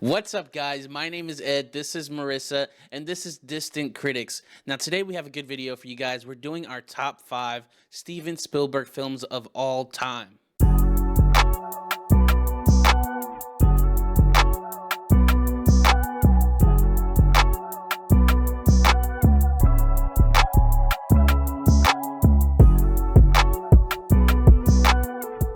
What's up, guys? My name is Ed, this is Marissa, and this is Distant Critics. Now, today we have a good video for you guys. We're doing our top 5 Steven Spielberg films of all time.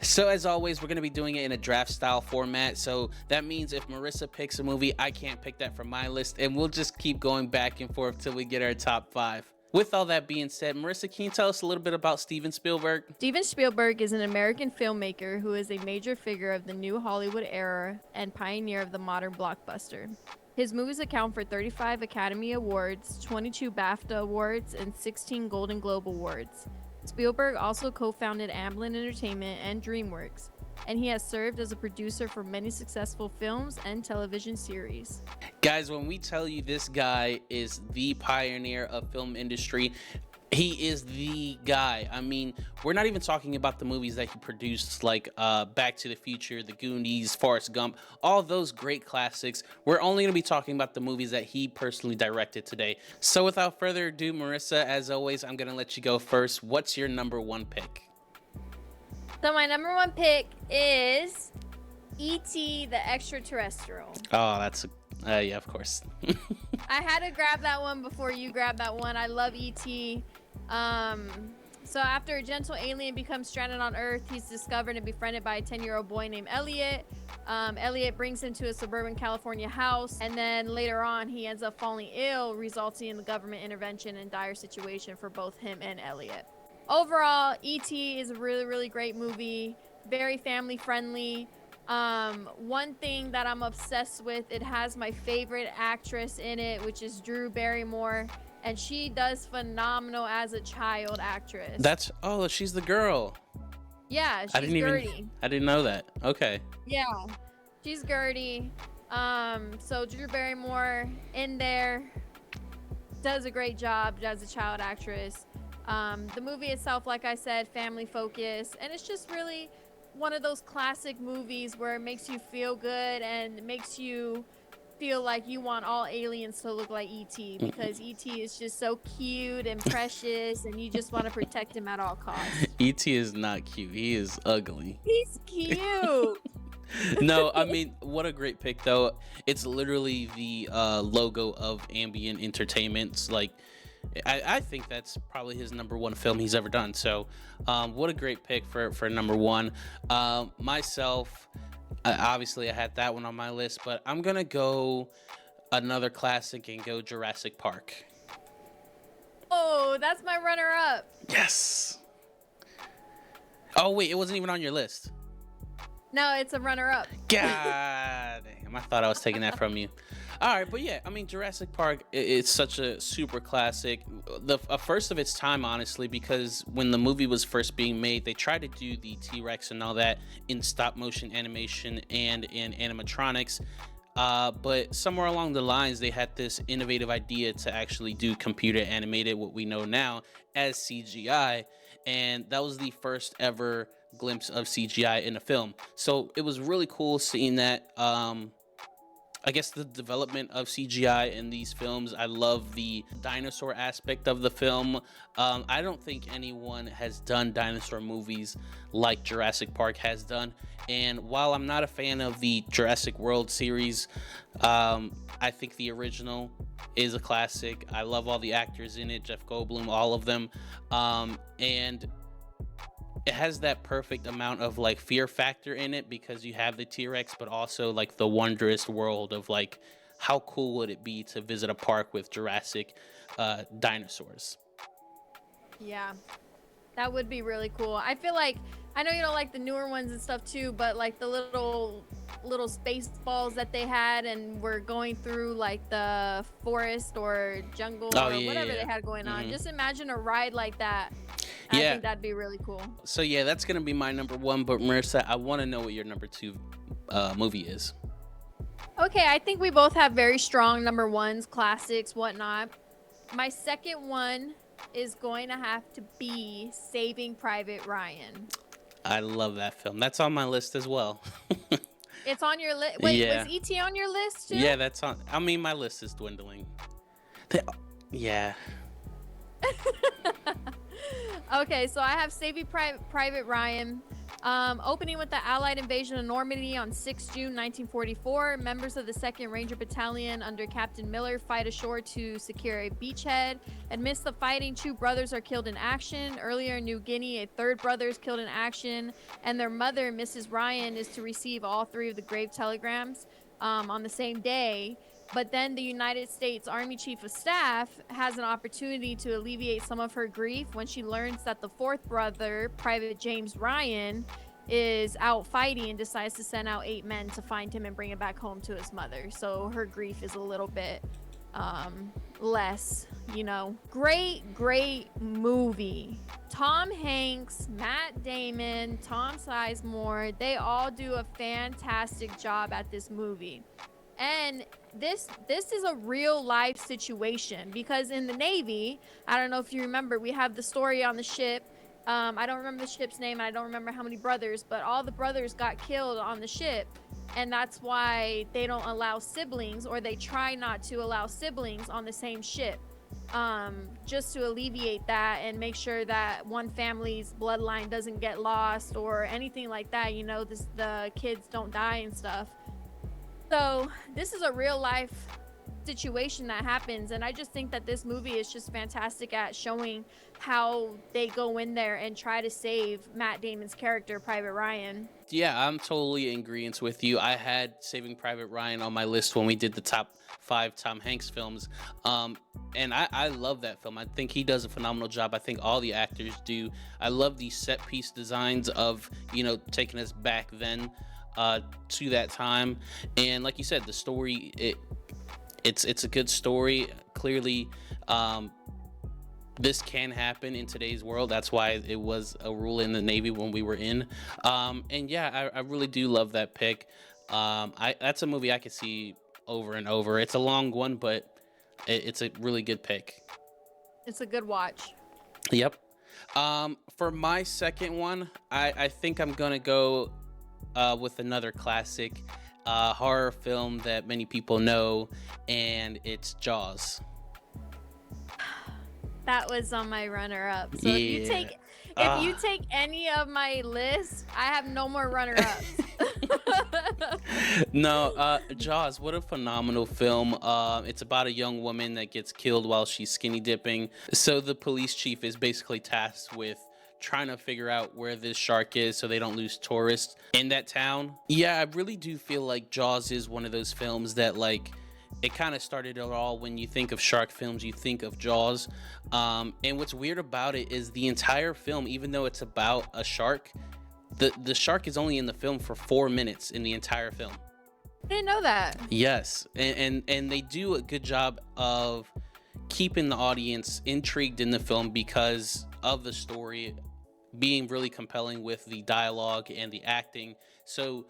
So as always, we're going to be doing it in a draft style format. So that means if Marissa picks a movie, I can't pick that from my list, and we'll just keep going back and forth till we get our top 5. With all that being said, Marissa, can you tell us a little bit about Steven Spielberg? Steven Spielberg is an American filmmaker who is a major figure of the new Hollywood era and pioneer of the modern blockbuster. His movies account for 35 Academy Awards, 22 BAFTA Awards, and 16 Golden Globe Awards. Spielberg also co-founded Amblin Entertainment and DreamWorks, and he has served as a producer for many successful films and television series. Guys, when we tell you this guy is the pioneer of film industry, he is the guy. I mean, we're not even talking about the movies that he produced, like Back to the Future, The Goonies, Forrest Gump, all those great classics. We're only going to be talking about the movies that he personally directed today. So without further ado, Marissa, as always, I'm going to let you go first. What's your number 1 pick? So my number 1 pick is E.T. the Extraterrestrial. Oh, that's yeah, of course. I had to grab that one before you grabbed that one. I love E.T. So after a gentle alien becomes stranded on Earth, he's discovered and befriended by a 10-year-old boy named Elliot. Elliot brings him to a suburban California house, and then later on he ends up falling ill, resulting in the government intervention and dire situation for both him and Elliot. Overall, E.T. is a really great movie, very family friendly. One thing that I'm obsessed with, it has my favorite actress in it, which is Drew Barrymore, and she does phenomenal as a child actress. She's the girl. Yeah, she's Gertie. I didn't know that. Okay. Yeah, she's Gertie. So Drew Barrymore in there does a great job as a child actress. The movie itself, like I said, family focused, and it's just really one of those classic movies where it makes you feel good and makes you feel like you want all aliens to look like E.T. because E.T. is just so cute and precious, and you just want to protect him at all costs. E.T. is not cute. He is ugly. He's cute. No, I mean, what a great pick, though. It's literally the logo of ambient entertainment. Like, I think that's probably his number 1 film he's ever done. So what a great pick for number 1. Myself, obviously I had that one on my list, but I'm gonna go another classic and go Jurassic Park. Oh, that's my runner-up. Yes. Oh wait, it wasn't even on your list. No, it's a runner-up. God damn, I thought I was taking that from you. All right, but yeah, I mean, Jurassic Park, it's such a super classic, a first of its time, honestly, because when the movie was first being made, they tried to do the T-Rex and all that in stop-motion animation and in animatronics, but somewhere along the lines, they had this innovative idea to actually do computer animated, what we know now as CGI, and that was the first ever glimpse of CGI in a film. So it was really cool seeing that. I guess the development of CGI in these films, I love the dinosaur aspect of the film. I don't think anyone has done dinosaur movies like Jurassic Park has done. And while I'm not a fan of the Jurassic World series, I think the original is a classic. I love all the actors in it, Jeff Goldblum, all of them. And it has that perfect amount of like fear factor in it because you have the T-Rex, but also like the wondrous world of like how cool would it be to visit a park with Jurassic dinosaurs. Yeah, that would be really cool. I feel like, I know you don't like the newer ones and stuff too, but like the little space balls that they had and were going through like the forest or jungle or whatever they had going on. Just imagine a ride like that. I think that'd be really cool. So yeah, that's gonna be my number 1, but Marissa, I want to know what your number 2 movie is. Okay, I think we both have very strong number 1s, classics, whatnot. My second one is going to have to be Saving Private Ryan. I love that film. That's on my list as well. It's on your list. Wait, Yeah. was ET on your list too? Yeah, that's on. I mean, my list is dwindling. They, yeah. Okay, so I have Saving Private Ryan. Opening with the Allied invasion of Normandy on 6 June 1944, members of the 2nd Ranger Battalion under Captain Miller fight ashore to secure a beachhead. Amidst the fighting, 2 brothers are killed in action. Earlier in New Guinea, a 3rd brother is killed in action, and their mother, Mrs. Ryan, is to receive all 3 of the grave telegrams on the same day. But then the United States Army Chief of Staff has an opportunity to alleviate some of her grief when she learns that the 4th brother, Private James Ryan, is out fighting and decides to send out 8 men to find him and bring him back home to his mother. So her grief is a little bit less, you know. Great movie. Tom Hanks, Matt Damon, Tom Sizemore, they all do a fantastic job at this movie. And this is a real life situation, because in the Navy, I don't know if you remember, we have the story on the ship. I don't remember the ship's name, and I don't remember how many brothers, but all the brothers got killed on the ship, and that's why they don't allow siblings, or they try not to allow siblings on the same ship, just to alleviate that and make sure that one family's bloodline doesn't get lost or anything like that, you know, the kids don't die and stuff. So this is a real life situation that happens, and I just think that this movie is just fantastic at showing how they go in there and try to save Matt Damon's character, Private Ryan. Yeah, I'm totally in agreement with you. I had Saving Private Ryan on my list when we did the top 5 Tom Hanks films. And I love that film. I think he does a phenomenal job. I think all the actors do. I love these set piece designs of, you know, taking us back then to that time. And like you said, the story, it's a good story. Clearly, this can happen in today's world. That's why it was a rule in the Navy when we were in. And yeah, I really do love that pick. That's a movie I could see over and over. It's a long one, but it's a really good pick. It's a good watch. Yep. For my second one, I think I'm gonna go with another classic horror film that many people know, and it's Jaws. That was on my runner-up. So Yeah. if you take any of my list, I have no more runner-ups. No, Jaws, what a phenomenal film. It's about a young woman that gets killed while she's skinny dipping. So the police chief is basically tasked with trying to figure out where this shark is so they don't lose tourists in that town. Yeah, I really do feel like Jaws is one of those films that, like, it kind of started it all. When you think of shark films, you think of Jaws. And what's weird about it is the entire film, even though it's about a shark, the shark is only in the film for 4 minutes in the entire film. I didn't know that. Yes, and they do a good job of keeping the audience intrigued in the film because of the story being really compelling with the dialogue and the acting. So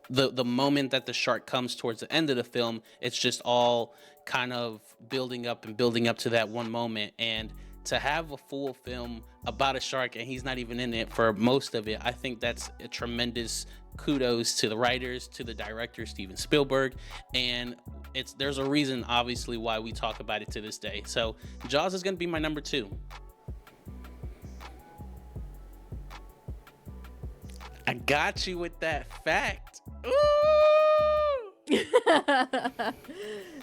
the moment that the shark comes towards the end of the film, it's just all kind of building up to that one moment. And to have a full film about a shark and he's not even in it for most of it, I think that's a tremendous kudos to the writers, to the director, Steven Spielberg. And there's a reason, obviously, why we talk about it to this day. So Jaws is going to be my number 2. I got you with that fact. Ooh!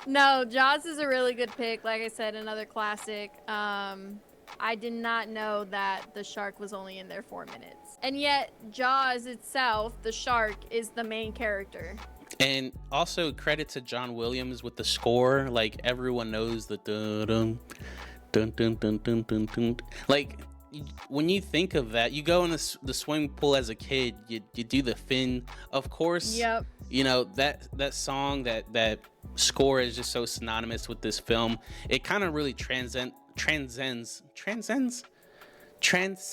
No, Jaws is a really good pick. Like I said, another classic. I did not know that the shark was only in there 4 minutes. And yet, Jaws itself, the shark, is the main character. And also credit to John Williams with the score. Like, everyone knows the dun dun dun dun dun dun dun. Like, when you think of that, you go in the swimming pool as a kid, you do the fin, of course. Yep. You know, that song, that score is just so synonymous with this film. It kind of really transcends.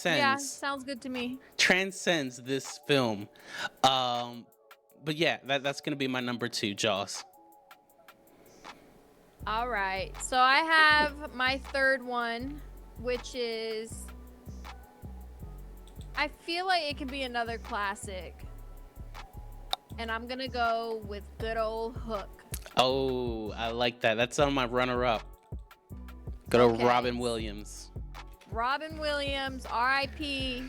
Yeah, sounds good to me. Transcends this film. But yeah, that's gonna be my number 2, Jaws. All right, so I have my third one, which is, I feel like it could be another classic. and I'm gonna go with good old Hook. Oh, I like that. That's on my runner-up. Go to Okay. Robin Williams. Robin Williams, R.I.P.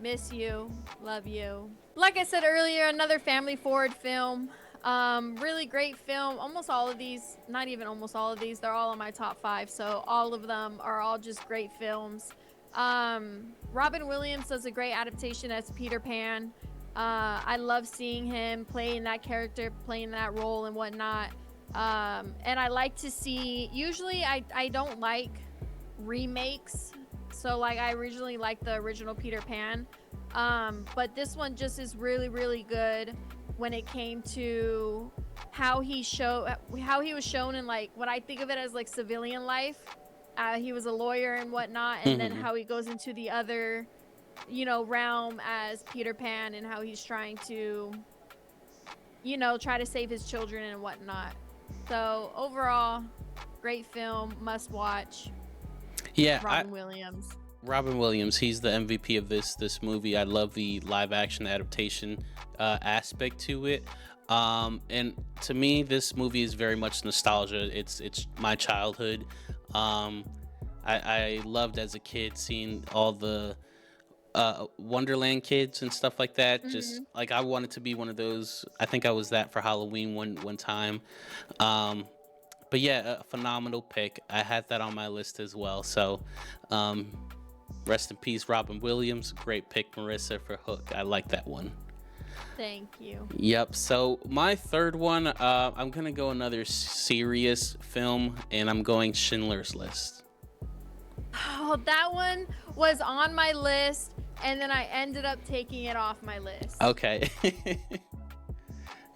Miss you, love you. Like I said earlier, another family forward film. Really great film. Almost all of these, not even almost all of these, they're all in my top 5. So all of them are all just great films. Robin Williams does a great adaptation as Peter Pan. I love seeing him playing that character, playing that role and whatnot. And I like to see, usually I don't like remakes. So like I originally liked the original Peter Pan. But this one just is really, really good when it came to how he was shown in, like, what I think of it as like civilian life. He was a lawyer and whatnot, and then how he goes into the other, realm as Peter Pan, and how he's trying to, try to save his children and whatnot. So overall, great film, must watch. Yeah, Robin Williams. Robin Williams, he's the MVP of this movie. I love the live action adaptation aspect to it. And to me, this movie is very much nostalgia. It's my childhood. I loved as a kid seeing all the Wonderland kids and stuff like that. Just like I wanted to be one of those. I think I was that for Halloween one time. But yeah, a phenomenal pick. I had that on my list as well. So, rest in peace, Robin Williams. Great pick, Marissa, for Hook. I like that one. Thank you. Yep. So my third one, I'm gonna go another serious film, and I'm going Schindler's List. Oh, that one was on my list, and then I ended up taking it off my list. Okay.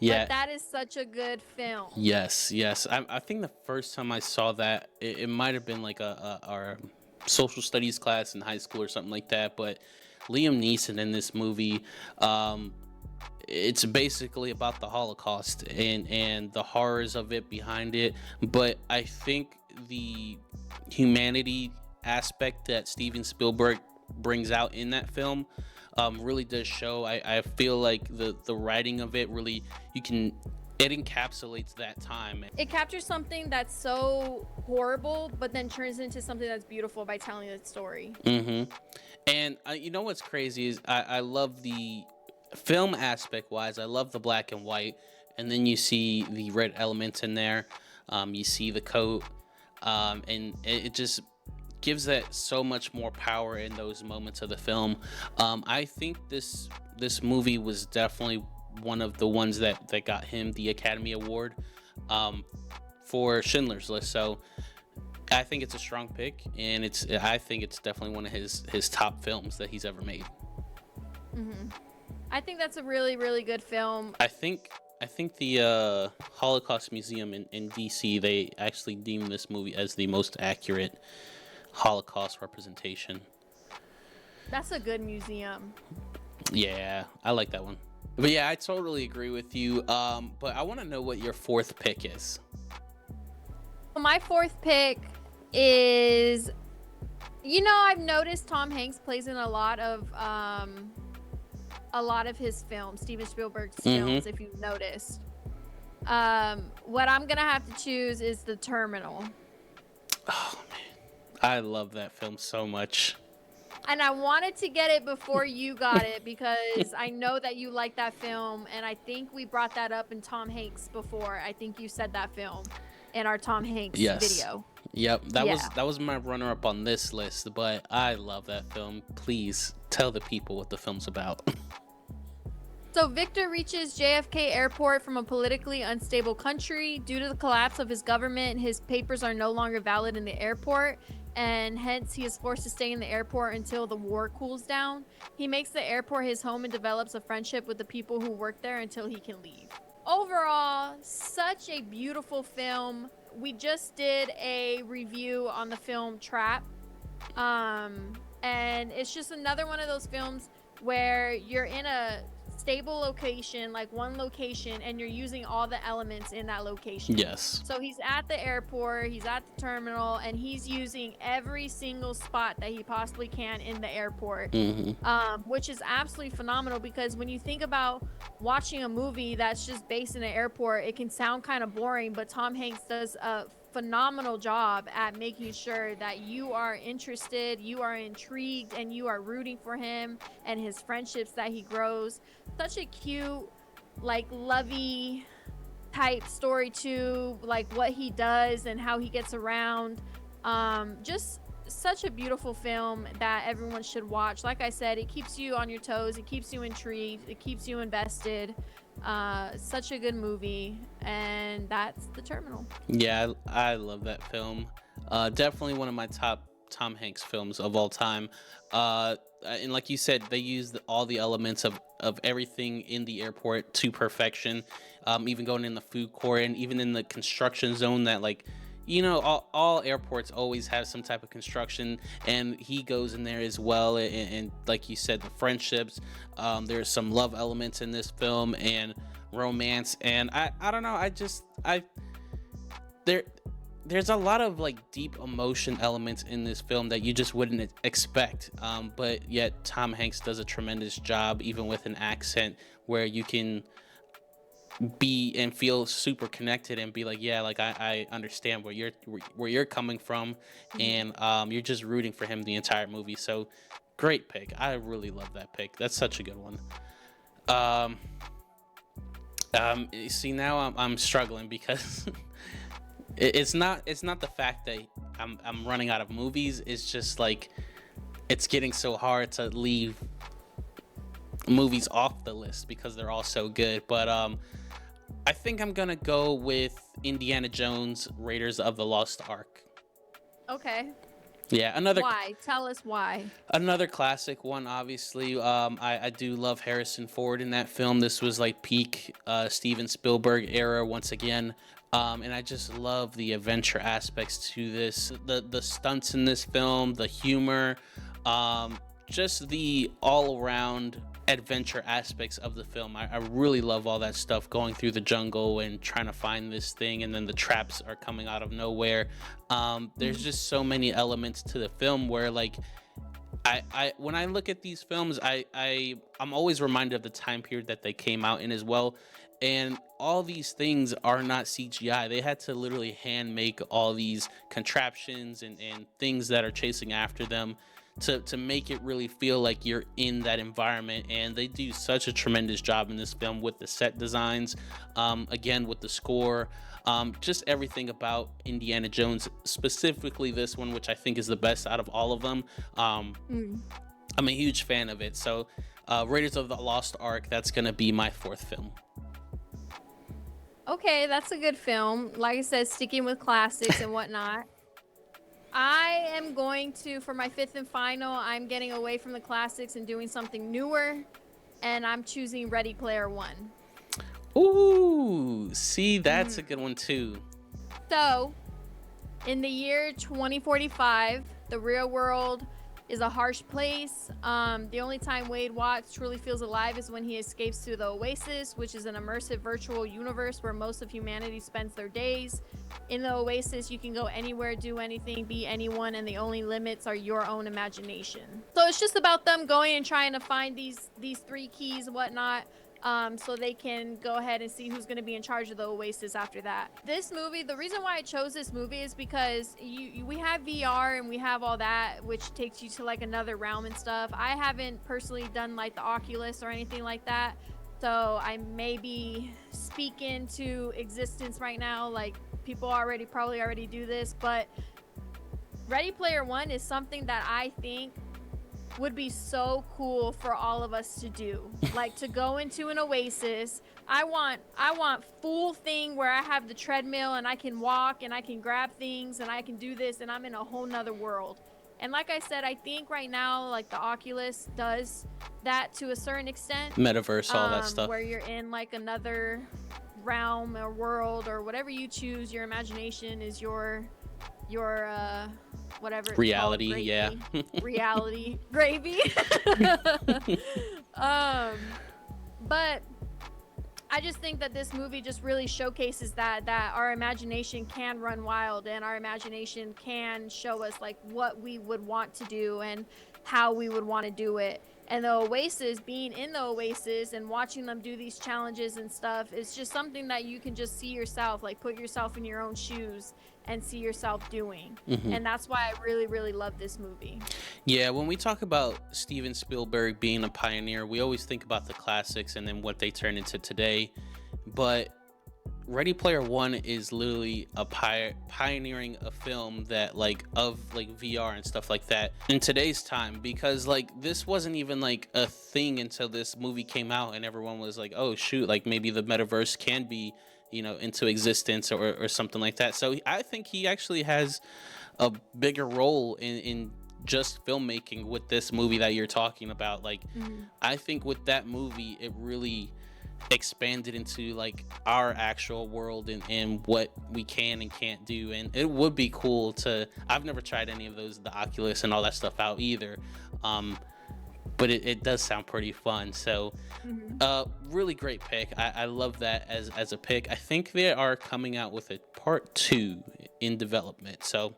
Yeah. But that is such a good film. Yes. I think the first time I saw that, it might have been like our social studies class in high school or something like that. But Liam Neeson in this movie, it's basically about the Holocaust and the horrors of it behind it. But I think the humanity aspect that Steven Spielberg brings out in that film really does show. I feel like the writing of it really, it encapsulates that time. It captures something that's so horrible, but then turns into something that's beautiful by telling its story. And you know what's crazy is I love the film aspect wise. I love the black and white, and then you see the red elements in there. You see the coat, and it just gives that so much more power in those moments of the film. I think this movie was definitely one of the ones that got him the Academy Award for Schindler's List. So I think it's a strong pick, and I think it's definitely one of his top films that he's ever made. I think that's a really, really good film. I think the Holocaust Museum in DC, they actually deem this movie as the most accurate Holocaust representation. That's a good museum. Yeah, I like that one. But yeah, I totally agree with you. But I want to know what your fourth pick is. My fourth pick is, I've noticed Tom Hanks plays in a lot of his films, Steven Spielberg's films, if you've noticed. What I'm gonna have to choose is The Terminal. Oh man, I love that film so much. And I wanted to get it before you got it because I know that you like that film, and I think we brought that up in Tom Hanks before. I think you said that film in our Tom Hanks video. Yep, that was my runner-up on this list, but I love that film. Please tell the people what the film's about. So Victor reaches JFK Airport from a politically unstable country. Due to the collapse of his government, his papers are no longer valid in the airport, and hence he is forced to stay in the airport until the war cools down. He makes the airport his home and develops a friendship with the people who work there until he can leave. Overall, such a beautiful film. We just did a review on the film Trap, and it's just another one of those films where you're in a stable location, like one location, and you're using all the elements in that location. Yes. So he's at the airport, he's at the terminal, and he's using every single spot that he possibly can in the airport, which is absolutely phenomenal, because when you think about watching a movie that's just based in an airport, it can sound kind of boring, but Tom Hanks does a phenomenal job at making sure that you are interested, you are intrigued, and you are rooting for him and his friendships that he grows. Such a cute, like, lovey type story too, like what he does and how he gets around. Just such a beautiful film that everyone should watch. Like I said, it keeps you on your toes, it keeps you intrigued, it keeps you invested. Such a good movie, and that's The Terminal. Yeah, I love that film. Definitely one of my top Tom Hanks films of all time. And like you said, they used all the elements of everything in the airport to perfection. Even going in the food court and even in the construction zone that, like, you know, all airports always have some type of construction, and he goes in there as well. And like you said, the friendships, there's some love elements in this film and romance. And I don't know, there's a lot of like deep emotion elements in this film that you just wouldn't expect. But yet Tom Hanks does a tremendous job, even with an accent, where you can be and feel super connected and be like, yeah, like I understand where you're coming from, and you're just rooting for him the entire movie. So great pick. I really love that pick. That's such a good one. See, now I'm struggling because it's not the fact that I'm running out of movies. It's just like it's getting so hard to leave movies off the list because they're all so good. But I think I'm gonna go with Indiana Jones, Raiders of the Lost Ark. Okay. Yeah, another. Why? Tell us why. Another classic one, obviously. I do love Harrison Ford in that film. This was like peak Steven Spielberg era once again. And I just love the adventure aspects to this. The stunts in this film, the humor, just the all-around adventure aspects of the film. I really love all that stuff, going through the jungle and trying to find this thing, and then the traps are coming out of nowhere. There's just so many elements to the film where, like, I when I look at these films, I'm always reminded of the time period that they came out in as well. And all these things are not CGI. They had to literally hand make all these contraptions and things that are chasing after them to make it really feel like you're in that environment. And they do such a tremendous job in this film with the set designs, again with the score, just everything about Indiana Jones, specifically this one, which I think is the best out of all of them. I'm a huge fan of it. So Raiders of the Lost Ark, that's gonna be my fourth film. Okay, that's a good film. Like I said, sticking with classics and whatnot. I am going to, for my fifth and final, I'm getting away from the classics and doing something newer, and I'm choosing Ready Player One. Ooh, see, that's a good one too. So, in the year 2045, the real world is a harsh place. The only time Wade Watts truly feels alive is when he escapes to the Oasis, which is an immersive virtual universe where most of humanity spends their days. In the Oasis, you can go anywhere, do anything, be anyone, and the only limits are your own imagination. So it's just about them going and trying to find these three keys and whatnot, so they can go ahead and see who's going to be in charge of the Oasis after that. This movie, the reason why I chose this movie is because we have VR and we have all that, which takes you to like another realm and stuff. I haven't personally done like the Oculus or anything like that, so I may be speaking to existence right now, like people probably already do this, but Ready Player One is something that I think would be so cool for all of us to do. Like, to go into an Oasis. I want full thing where I have the treadmill and I can walk and I can grab things and I can do this, and I'm in a whole nother world. And like I said, I think right now, like, the Oculus does that to a certain extent. Metaverse, all that stuff. Where you're in like another realm or world or whatever you choose. Your imagination is your whatever it's reality called, yeah. Reality gravy. But I just think that this movie just really showcases that our imagination can run wild, and our imagination can show us like what we would want to do and how we would want to do it. And the Oasis, being in the Oasis and watching them do these challenges and stuff, is just something that you can just see yourself, like put yourself in your own shoes and see yourself doing. And that's why I really, really love this movie. Yeah, when we talk about Steven Spielberg being a pioneer, we always think about the classics and then what they turn into today. But Ready Player One is literally a pioneering a film that of VR and stuff like that in today's time, because this wasn't even a thing until this movie came out and everyone was like, oh shoot, maybe the metaverse can be into existence or something like that. So I think he actually has a bigger role in just filmmaking with this movie that you're talking about. I think with that movie it really expanded into our actual world and what we can and can't do. And it would be cool to, I've never tried any of those, the Oculus and all that stuff out either, but it does sound pretty fun. So really great pick. I love that as a pick. I think they are coming out with a part 2 in development, so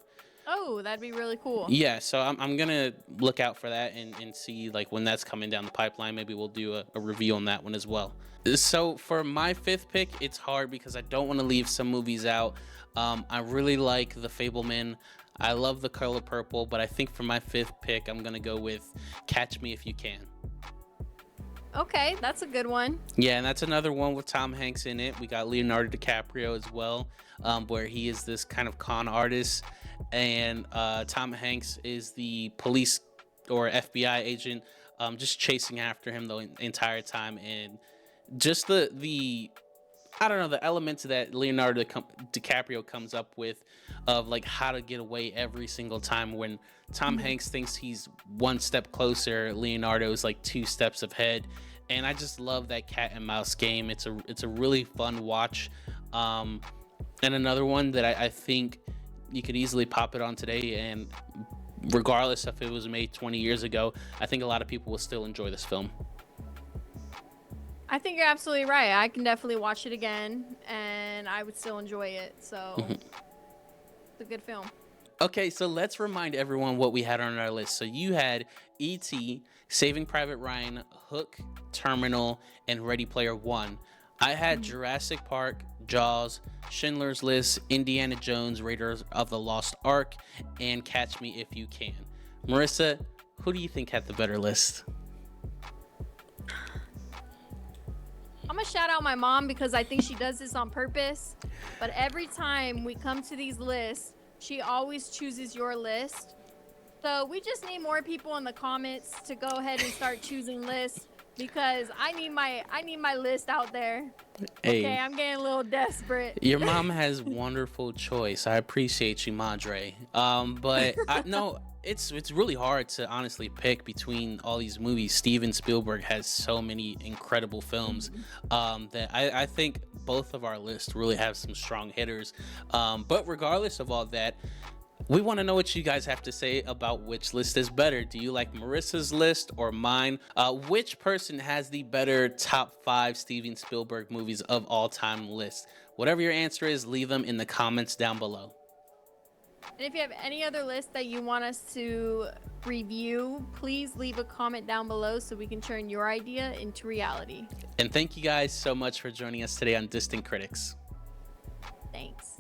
oh, that'd be really cool. yeah, so I'm gonna look out for that and see when that's coming down the pipeline. Maybe we'll do a review on that one as well. So for my 5th pick, it's hard because I don't want to leave some movies out. I really like The Fabelman. I love The Color Purple, but I think for my 5th pick, I'm gonna go with Catch Me If You Can. Okay, that's a good one. Yeah, and that's another one with Tom Hanks in it. We got Leonardo DiCaprio as well, where he is this kind of con artist, and Tom Hanks is the police or FBI agent, just chasing after him the entire time. And just the I don't know, the elements that Leonardo DiCaprio comes up with of how to get away every single time. When Tom Hanks thinks he's one step closer, Leonardo is 2 steps ahead. And I just love that cat and mouse game. It's a really fun watch. And another one that I think you could easily pop it on today, and regardless if it was made 20 years ago, I think a lot of people will still enjoy this film. I think you're absolutely right. I can definitely watch it again, and I would still enjoy it. So it's a good film. Okay, so let's remind everyone what we had on our list. So you had E.T., Saving Private Ryan, Hook, Terminal, and Ready Player One. I had Jurassic Park, Jaws, Schindler's List, Indiana Jones, Raiders of the Lost Ark, and Catch Me If You Can. Marissa, who do you think had the better list? I'm gonna shout out my mom because I think she does this on purpose. But every time we come to these lists, she always chooses your list. So we just need more people in the comments to go ahead and start choosing lists, because I need my list out there. Hey, okay, I'm getting a little desperate. Your mom has wonderful choice. I appreciate you, Madre. But it's really hard to honestly pick between all these movies. Steven Spielberg has so many incredible films that I think both of our lists really have some strong hitters. But regardless of all that, we want to know what you guys have to say about which list is better. Do you like Marissa's list or mine? Which person has the better top 5 Steven Spielberg movies of all time list? Whatever your answer is, leave them in the comments down below. And if you have any other list that you want us to review, please leave a comment down below so we can turn your idea into reality. And thank you guys so much for joining us today on Distant Critics. Thanks.